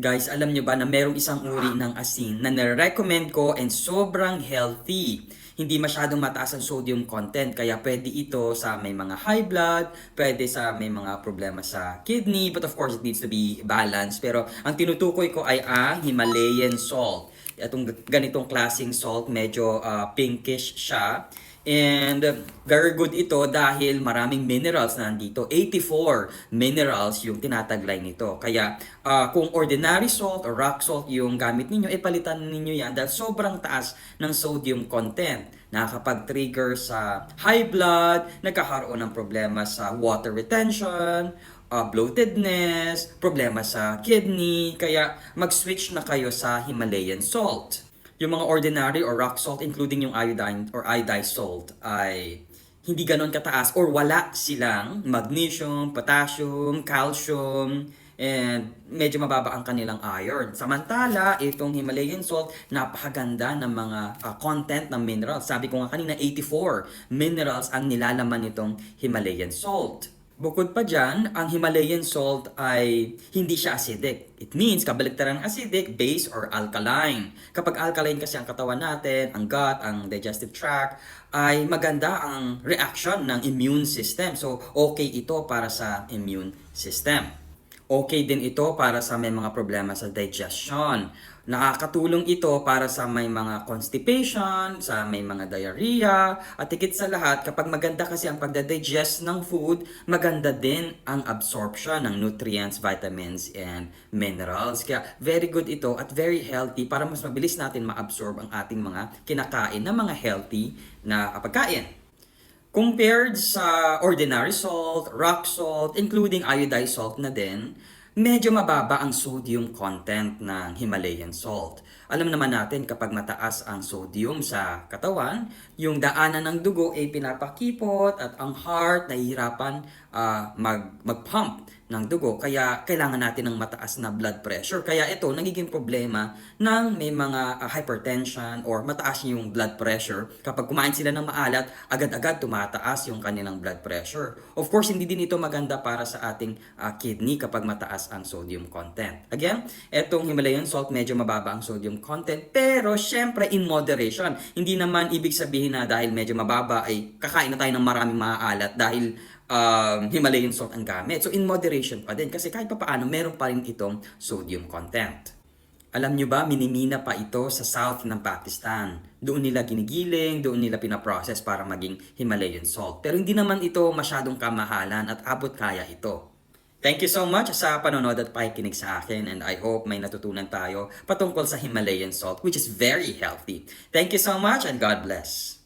Guys, alam nyo ba na merong isang uri ng asin na nare-recommend ko and sobrang healthy. Hindi masyadong mataas ang sodium content, kaya pwede ito sa may mga high blood, pwede sa may mga problema sa kidney, but of course it needs to be balanced. Pero ang tinutukoy ko ay ang Himalayan salt. Itong ganitong klaseng salt, medyo pinkish siya. And very good ito dahil maraming minerals na nandito. 84 minerals yung tinataglay nito. Kaya kung ordinary salt or rock salt yung gamit ninyo, palitan ninyo yan dahil sobrang taas ng sodium content. Nakakapag-trigger sa high blood, nagkakaroon ng problema sa water retention, bloatedness, problema sa kidney. Kaya mag-switch na kayo sa Himalayan salt. Yung mga ordinary or rock salt, including yung iodine or iodized salt, ay hindi ganon kataas or wala silang magnesium, potassium, calcium, and medyo mababa ang kanilang iron. Samantala, itong Himalayan salt, napakaganda ng mga content ng minerals. Sabi ko nga kanina, 84 minerals ang nilalaman nitong Himalayan salt. Bukod pa dyan, ang Himalayan salt ay hindi siya acidic. It means, kabaligtaran ng acidic, base or alkaline. Kapag alkaline kasi ang katawan natin, ang gut, ang digestive tract, ay maganda ang reaction ng immune system. So, okay ito para sa immune system. Okay din ito para sa may mga problema sa digestion. Nakakatulong ito para sa may mga constipation, sa may mga diarrhea, at higit sa lahat, kapag maganda kasi ang pagdadigest ng food, maganda din ang absorption ng nutrients, vitamins, and minerals. Kaya very good ito at very healthy para mas mabilis natin ma-absorb ang ating mga kinakain na mga healthy na pagkain. Compared sa ordinary salt, rock salt, including iodized salt na din, medyo mababa ang sodium content ng Himalayan salt. Alam naman natin kapag mataas ang sodium sa katawan, yung daanan ng dugo ay pinapakipot at ang heart nahihirapan mag-pump ng dugo. Kaya kailangan natin ng mataas na blood pressure. Kaya ito nagiging problema ng may mga hypertension or mataas yung blood pressure. Kapag kumain sila ng maalat, agad-agad tumataas yung kanilang blood pressure. Of course, hindi din ito maganda para sa ating kidney kapag mataas ang sodium content. Again, etong Himalayan salt medyo mababa ang sodium content, pero syempre in moderation. Hindi naman ibig sabihin na dahil medyo mababa ay kakain na tayo ng maraming maaalat dahil Himalayan salt ang gamit. So in moderation pa din kasi kahit papaano meron pa rin itong sodium content. Alam nyo ba, minimina pa ito sa south ng Pakistan. Doon nila ginigiling, doon nila pinaprocess para maging Himalayan salt. Pero hindi naman ito masyadong kamahalan at abot kaya ito. Thank you so much sa panonood at pakikinig sa akin, and I hope may natutunan tayo patungkol sa Himalayan salt, which is very healthy. Thank you so much and God bless.